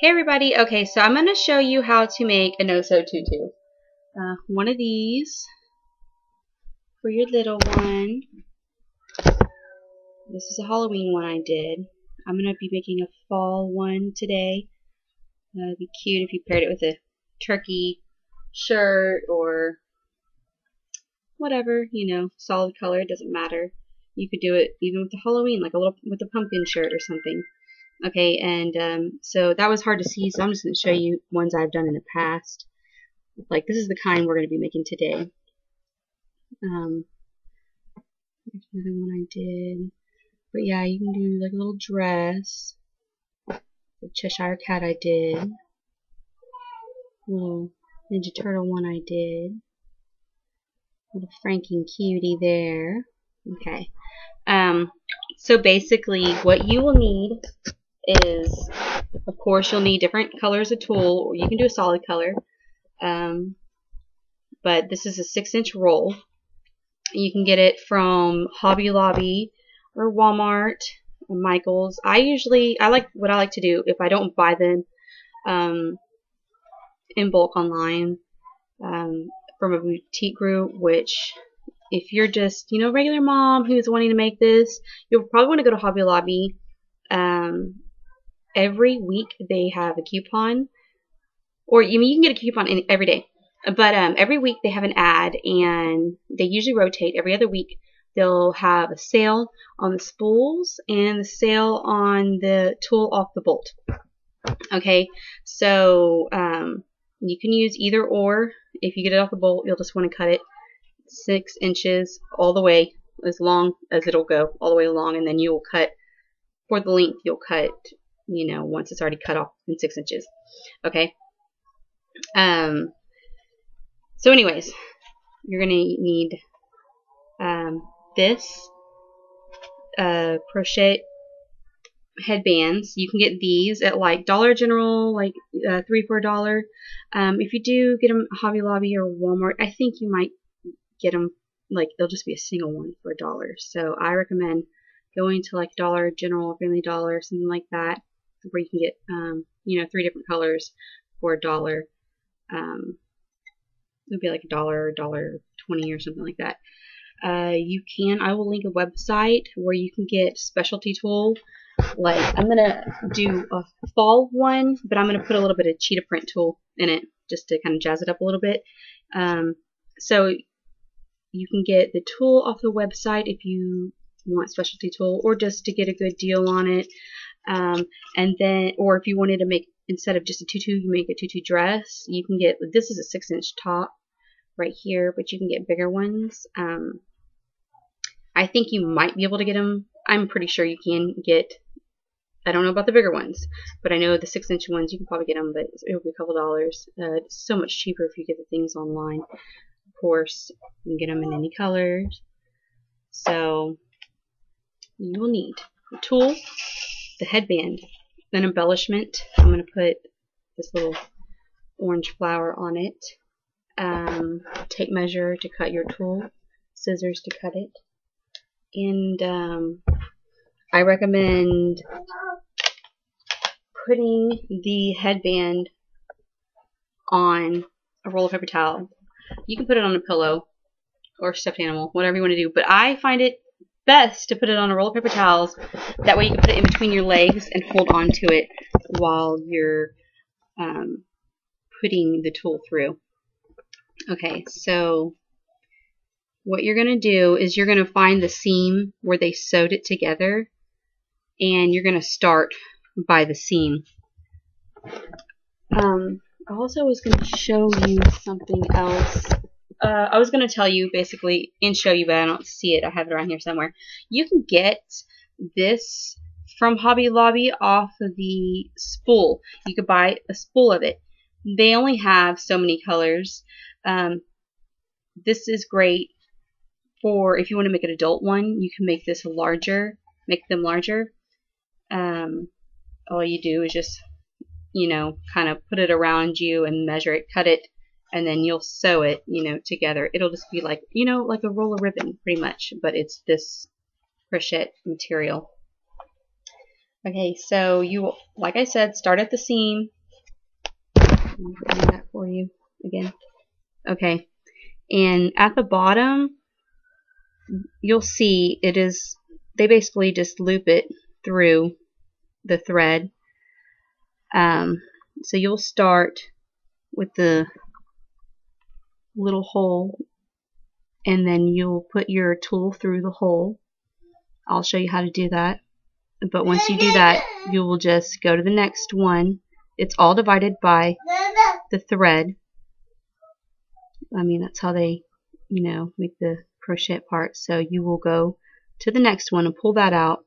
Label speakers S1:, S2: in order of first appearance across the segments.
S1: Hey everybody, okay, so I'm going to show you how to make a no-sew tutu. One of these for your little one. This is a Halloween one I did. I'm going to be making a fall one today. It'd be cute if you paired it with a turkey shirt or whatever, solid color, it doesn't matter. You could do it even with the Halloween, like with a pumpkin shirt or something. Okay, and so that was hard to see, so I'm just going to show you ones I've done in the past. Like, this is the kind we're going to be making today. There's another one I did. But yeah, you can do like a little dress. The Cheshire Cat I did. Little Ninja Turtle one I did. Little Frankie and Cutie there. Okay. So basically what you will need is, of course, you'll need different colors of tulle, or you can do a solid color. But this is a 6-inch roll. You can get it from Hobby Lobby or Walmart or Michael's. What I like to do if I don't buy them in bulk online from a boutique group, which if you're just regular mom who's wanting to make this, you'll probably want to go to Hobby Lobby. Every week they have a coupon, or you can get a coupon every day. But every week they have an ad, and they usually rotate. Every other week they'll have a sale on the spools and the sale on the tulle off the bolt. Okay, so you can use either or. If you get it off the bolt, you'll just want to cut it 6 inches all the way, as long as it'll go, all the way along, and then you'll cut for the length. You'll cut, once it's already cut off in 6 inches. Okay. So anyways, you're going to need this crochet headbands. You can get these at like Dollar General, like $3 for $1. If you do get them at Hobby Lobby or Walmart, I think you might get them, like they'll just be a single one for $1. So I recommend going to like Dollar General, Family Dollar, something like that, where you can get 3 different colors for $1. It'll be like $1, $1.20 or something like that. I will link a website where you can get specialty tulle. Like, I'm gonna do a fall one, but I'm gonna put a little bit of cheetah print tulle in it just to kind of jazz it up a little bit. So you can get the tulle off the website if you want specialty tulle, or just to get a good deal on it. And then, or if you wanted to make, instead of just a tutu, you make a tutu dress, you can get, this is a 6-inch top right here, but you can get bigger ones. I think you might be able to get them. I'm pretty sure you can get, I don't know about the bigger ones, but I know the 6-inch ones you can probably get them, but it'll be a couple dollars. It's so much cheaper if you get the things online. Of course, you can get them in any colors. So you will need the tulle, the headband, then embellishment. I'm going to put this little orange flower on it. Tape measure to cut your tulle, scissors to cut it, and I recommend putting the headband on a roll of paper towel. You can put it on a pillow or stuffed animal, whatever you want to do, but I find it best to put it on a roll of paper towels. That way you can put it in between your legs and hold on to it while you're putting the tulle through. Okay, so what you're going to do is you're going to find the seam where they sewed it together, and you're going to start by the seam. I also was going to show you something else. I was going to tell you basically and show you, but I don't see it. I have it around here somewhere. You can get this from Hobby Lobby off of the spool. You could buy a spool of it. They only have so many colors. This is great for if you want to make an adult one. You can make this larger, make them larger. All you do is just, kind of put it around you and measure it, cut it, and then you'll sew it, together. It'll just be like, like a roll of ribbon, pretty much, but it's this crochet material. Okay, so you, like I said, start at the seam. I'm doing that for you again. Okay, and at the bottom, you'll see it is, they basically just loop it through the thread. So you'll start with the little hole, and then you'll put your tool through the hole. I'll show you how to do that. But once you do that, you will just go to the next one. It's all divided by the thread. I mean, that's how they, you know, make the crochet part. So you will go to the next one and pull that out.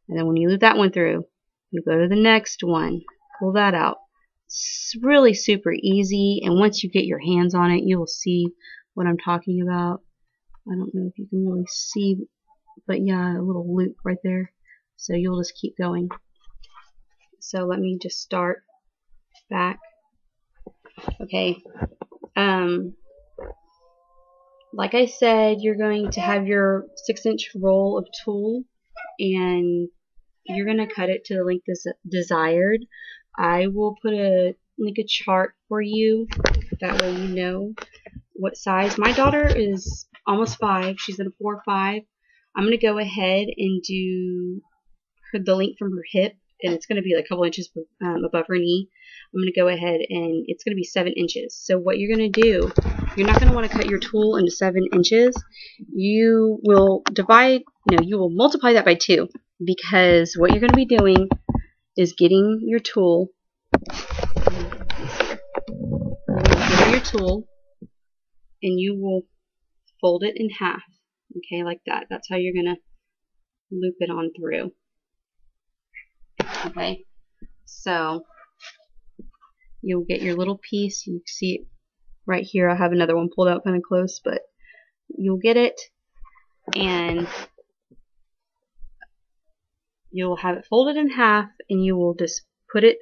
S1: And then when you loop that one through, you go to the next one, pull that out. It's really super easy. And once you get your hands on it, you will see what I'm talking about. I don't know if you can really see, but yeah, a little loop right there. So you'll just keep going. So let me just start back. Okay. Like I said, you're going to have your 6-inch roll of tulle, and you're going to cut it to the length desired. I will put a chart for you. That way you know what size. My daughter is almost 5. She's in a 4 or 5. I'm going to go ahead and do the length from her hip, and it's going to be like a couple inches above her knee. I'm going to go ahead and it's going to be 7 inches. So what you're going to do, you're not going to want to cut your tulle into 7 inches. You will you will multiply that by 2, because what you're going to be doing is getting your tulle, and you will fold it in half, okay, like that. That's how you're going to loop it on through. Okay, so you'll get your little piece. You see it right here. I have another one pulled out kind of close, but you'll get it, and you'll have it folded in half, and you will just put it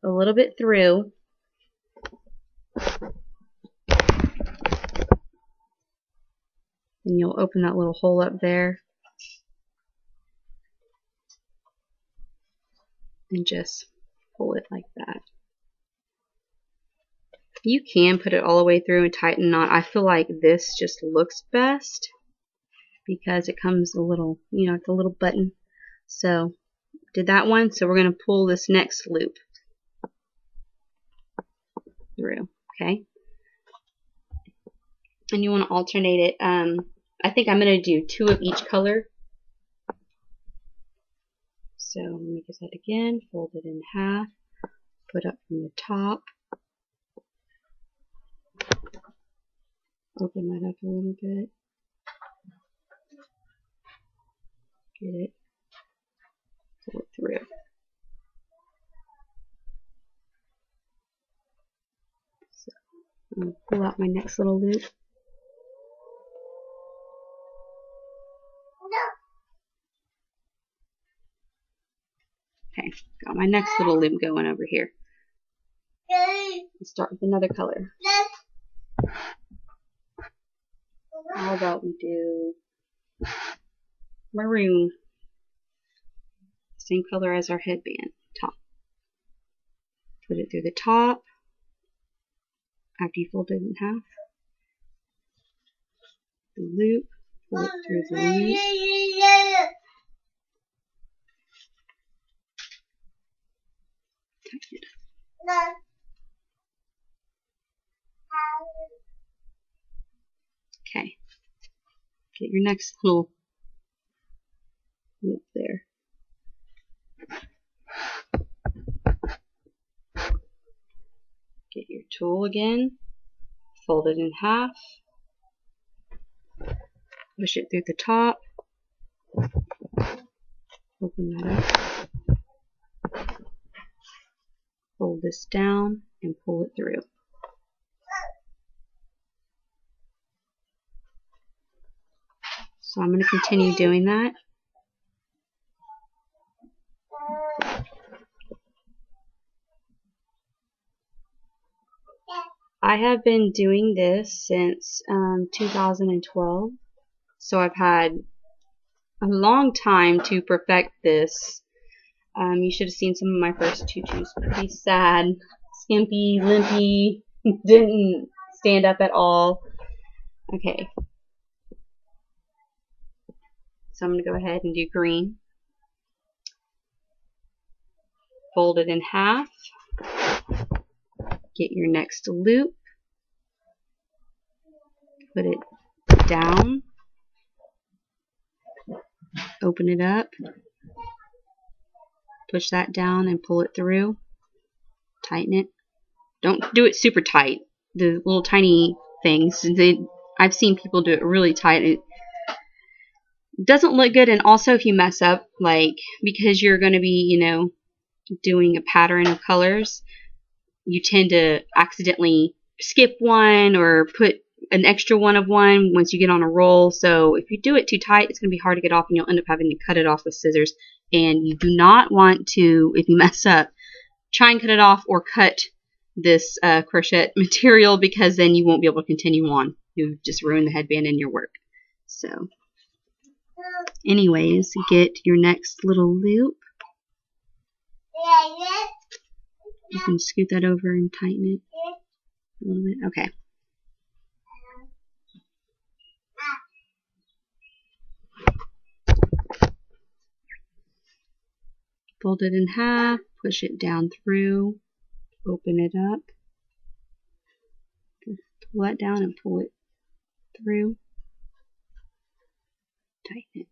S1: a little bit through, and you'll open that little hole up there and just pull it like that. You can put it all the way through and tighten a knot. I feel like this just looks best because it comes a little, you know, it's a little button. So did that one. So we're going to pull this next loop through. Okay, and you want to alternate it. I think I'm going to do 2 of each color. So let me get that again. Fold it in half. Put up from the top. Open that up a little bit. Get it. Pull it through. So I'm going to pull out my next little loop. Okay, got my next little loop going over here. Let's start with another color. How about we do maroon? Same color as our headband. Top. Put it through the top after you fold it in half. The loop. Pull it through the loop. Tighten it up. Okay. Get your next little loop there. Get your tool again. Fold it in half. Push it through the top. Open that up. Fold this down and pull it through. So I'm going to continue doing that. I have been doing this since 2012, so I've had a long time to perfect this. You should have seen some of my first tutus. Pretty sad, skimpy, limpy, didn't stand up at all. Okay, so I'm going to go ahead and do green. Fold it in half. Get your next loop. Put it down. Open it up. Push that down and pull it through. Tighten it. Don't do it super tight. The little tiny things. I've seen people do it really tight. It doesn't look good, and also if you mess up, like, because you're going to be, you know, doing a pattern of colors, you tend to accidentally skip one or put an extra one of one once you get on a roll. So if you do it too tight, it's going to be hard to get off, and you'll end up having to cut it off with scissors. And you do not want to, if you mess up, try and cut it off or cut this crochet material, because then you won't be able to continue on. You've just ruined the headband and your work. So anyways, get your next little loop. You can scoot that over and tighten it a little bit. Okay. Fold it in half, push it down through, open it up, pull that down and pull it through, tighten it.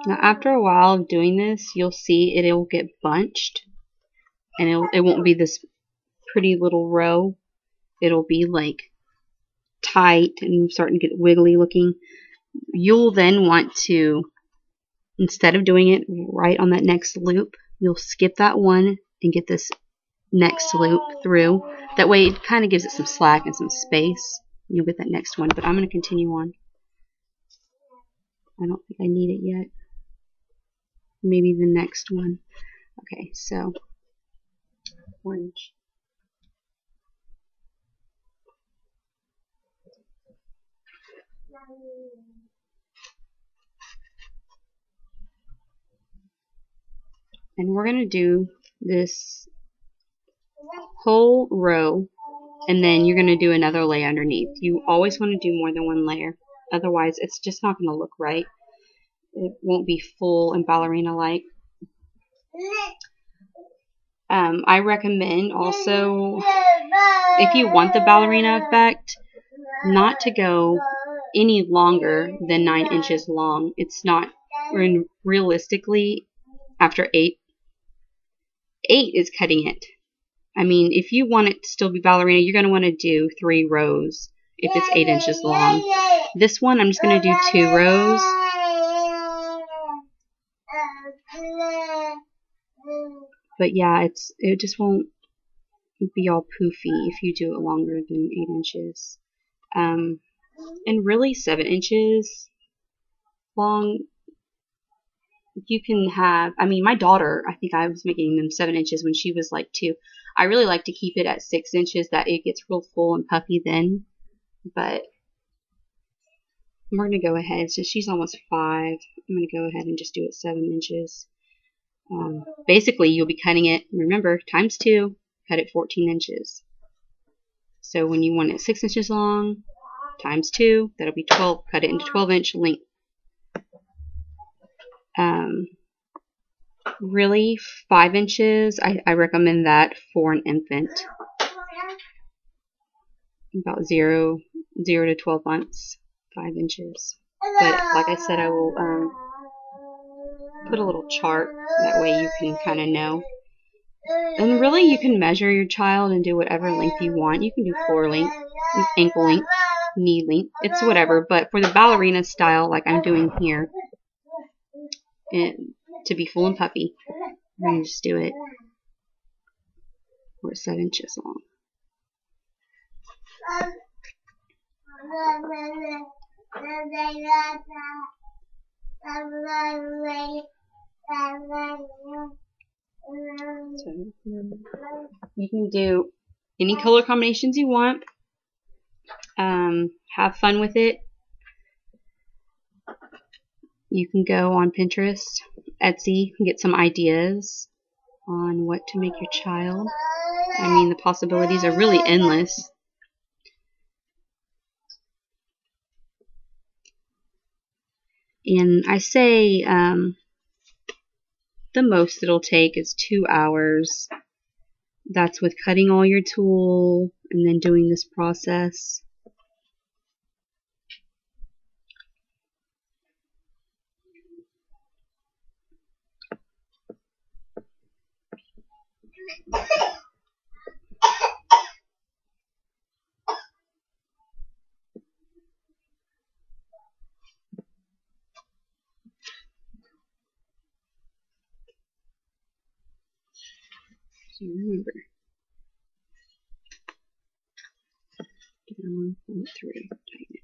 S1: Now after a while of doing this, you'll see it'll get bunched, and it won't be this pretty little row. It'll be like tight and starting to get wiggly looking. You'll then want to, instead of doing it right on that next loop, you'll skip that one and get this next loop through. That way it kind of gives it some slack and some space. You'll get that next one, but I'm going to continue on. I don't think I need it yet. Maybe the next one. Okay, so orange. And we're going to do this whole row, and then you're going to do another layer underneath. You always want to do more than one layer. Otherwise, it's just not going to look right. It won't be full and ballerina-like. I recommend also, if you want the ballerina effect, not to go any longer than 9 inches long. It's not, realistically, after 8 is cutting it. I mean, if you want it to still be ballerina, you're going to want to do 3 rows if it's 8 inches long. This one, I'm just going to do 2 rows. But yeah, it just won't be all poofy if you do it longer than 8 inches. And really 7 inches long, you can have, I mean, my daughter, I think I was making them 7 inches when she was like 2. I really like to keep it at 6 inches, that it gets real full and puffy then. But we're going to go ahead, so she's almost 5. I'm going to go ahead and just do it 7 inches. Basically, you'll be cutting it, remember, times 2, cut it 14 inches. So when you want it 6 inches long, times 2, that'll be 12, cut it into 12-inch length. Really, 5 inches, I recommend that for an infant. About 0 to 12 months, 5 inches. But like I said, I will put a little chart, that way you can kind of know. And really, you can measure your child and do whatever length you want. You can do floor length, ankle length, knee length, it's whatever. But for the ballerina style, like I'm doing here, and to be full and puffy, we're going to just do it where it's 7 inches long. So you can do any color combinations you want. Have fun with it. You can go on Pinterest, Etsy, and get some ideas on what to make your child. I mean, the possibilities are really endless. And I say the most it'll take is 2 hours. That's with cutting all your tulle and then doing this process. So remember, pull it through, tighten it.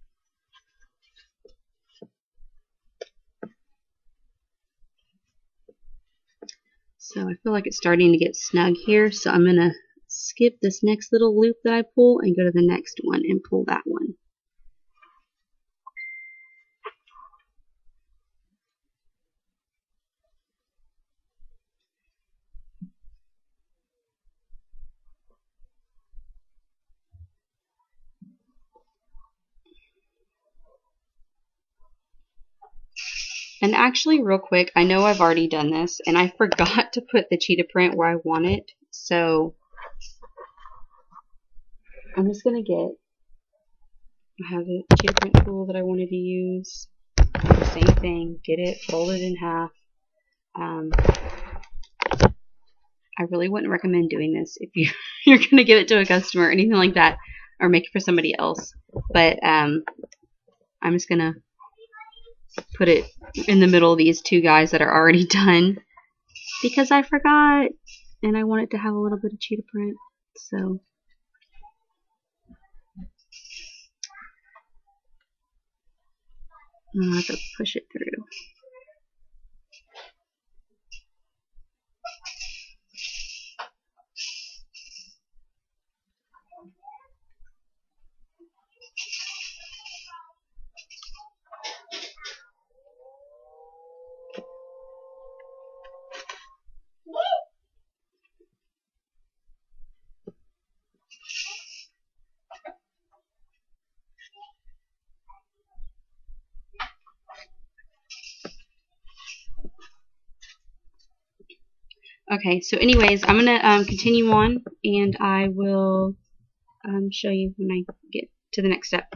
S1: So I feel like it's starting to get snug here, so I'm going to skip this next little loop that I pull and go to the next one and pull that one. And actually, real quick, I know I've already done this, and I forgot to put the cheetah print where I want it, so I'm just going to I have a cheetah print tool that I wanted to use. Same thing, get it, fold it in half. I really wouldn't recommend doing this if you're going to give it to a customer or anything like that, or make it for somebody else. But I'm just going to put it in the middle of these two guys that are already done because I forgot and I want it to have a little bit of cheetah print. So I'll have to push it through. Okay, so anyways, I'm going to continue on, and I will show you when I get to the next step.